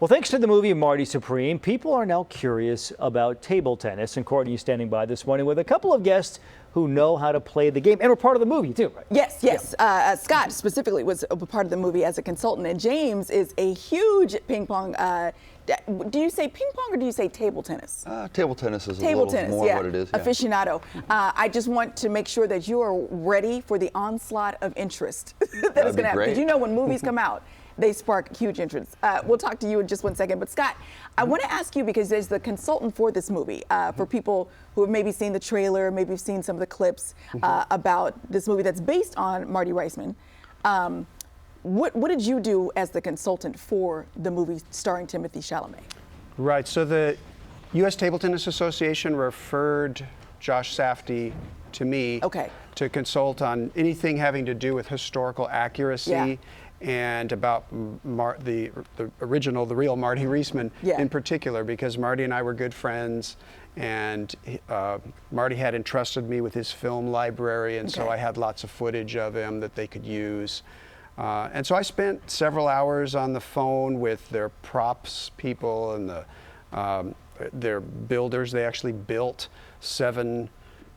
Well, thanks to the movie Marty Supreme, people are now curious about table tennis. And Courtney is standing by this morning with a couple of guests who know how to play the game and were part of the movie too, right? Yes. Scott specifically was a part of the movie as a consultant, and James is a huge ping pong. Do you say ping pong or do you say table tennis? Table tennis is a little more what it is. Yeah. Aficionado. I just want to make sure that you are ready for the onslaught of interest that is going to happen. Because you know when movies come out, they spark huge interest. We'll talk to you in just one second. But Scott, I want to ask you, because there's the consultant for this movie, for people who have maybe seen the trailer, maybe have seen some of the clips about this movie that's based on Marty Reisman. What did you do as the consultant for the movie starring Timothy Chalamet? Right, so the U.S. Table Tennis Association referred Josh Safdie to me to consult on anything having to do with historical accuracy and about the original, the real Marty Reisman in particular, because Marty and I were good friends, and Marty had entrusted me with his film library, and so I had lots of footage of him that they could use. And so I spent several hours on the phone with their props people and their builders. They actually built 7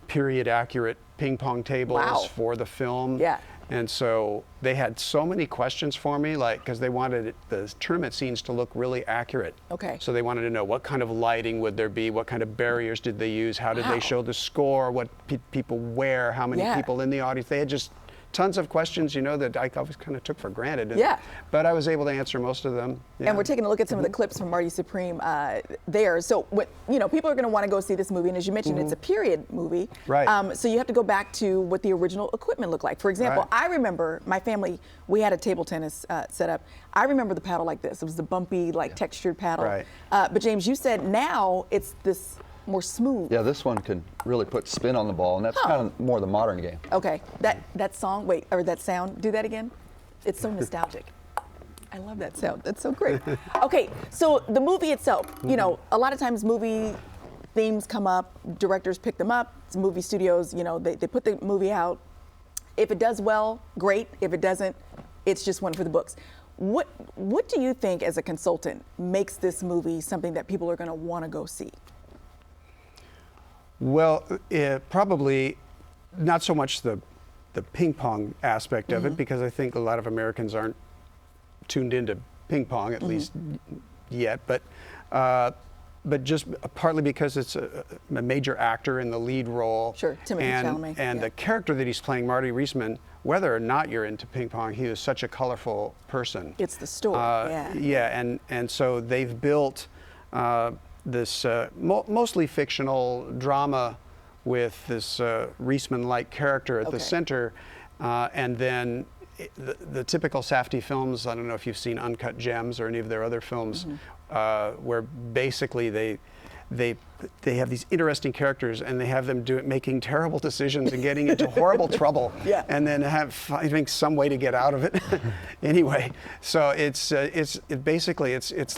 period accurate ping pong tables for the film. And so they had so many questions for me, like, because they wanted the tournament scenes to look really accurate. So they wanted to know what kind of lighting would there be, what kind of barriers did they use, how did they show the score, what people wear, how many people in the audience. They had just tons of questions, you know, that I always kind of took for granted. But I was able to answer most of them. And we're taking a look at some of the clips from Marty Supreme there. So, people are going to want to go see this movie. And as you mentioned, it's a period movie. So you have to go back to what the original equipment looked like. For example, I remember my family, we had a table tennis set up. I remember the paddle like this. It was the bumpy, textured paddle. But James, you said now it's this more smooth. Yeah, this one could really put spin on the ball, and that's kind of more the modern game. That song, that sound, do that again. It's so nostalgic. I love that sound. That's so great. So the movie itself, you know, a lot of times movie themes come up, directors pick them up, movie studios, they put the movie out. If it does well, great. If it doesn't, it's just one for the books. What do you think, as a consultant, makes this movie something that people are going to want to go see? Well, probably not so much the ping pong aspect of it, because I think a lot of Americans aren't tuned into ping pong, at least yet. But just partly because it's a major actor in the lead role. Timothy Chalamet. And the character that he's playing, Marty Reisman, whether or not you're into ping pong, he is such a colorful person. It's the story. And so they've built this mostly fictional drama with this Reisman-like character at the center, and then the typical Safdie films. I don't know if you've seen Uncut Gems or any of their other films, where basically they have these interesting characters, and they have them making terrible decisions and getting into horrible trouble, and then finding some way to get out of it. Anyway, so it's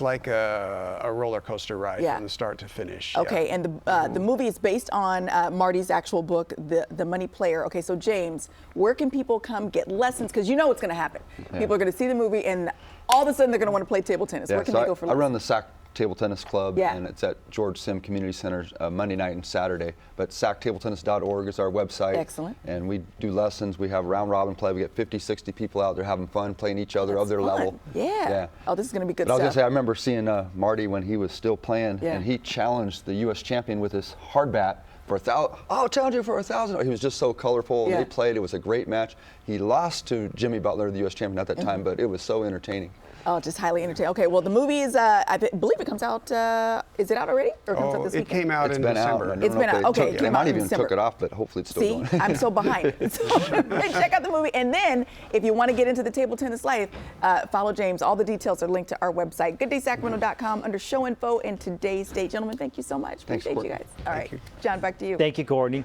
like a roller coaster ride from the start to finish. And the movie is based on Marty's actual book, The Money Player. So James, where can people come get lessons? Because you know what's going to happen. People are going to see the movie, and all of a sudden they're going to want to play table tennis. Where can they go for lessons? I run the Sacramento Table Tennis Club, and it's at George Sim Community Center Monday night and Saturday. But sactabletennis.org is our website. Excellent. And we do lessons. We have round robin play. We get 50, 60 people out there having fun, playing each other of their level. Oh, this is going to be good stuff. I was going to say, I remember seeing Marty when he was still playing, and he challenged the U.S. champion with his hard bat for 1,000. I'll challenge you for 1,000. He was just so colorful. They played. It was a great match. He lost to Jimmy Butler, the U.S. champion at that time, but it was so entertaining. Oh, just highly entertaining. Well, the movie is, I believe it comes out, is it out already? Or comes out this weekend? It came out in December. It's been out, They might even took it off, but hopefully it's still going. I'm so behind. So check out the movie. And then, if you want to get into the table tennis life, follow James. All the details are linked to our website, gooddaysacramento.com, under show info and today's date. Gentlemen, thank you so much. Thanks, Appreciate you guys. All right, John, back to you. Thank you, Courtney.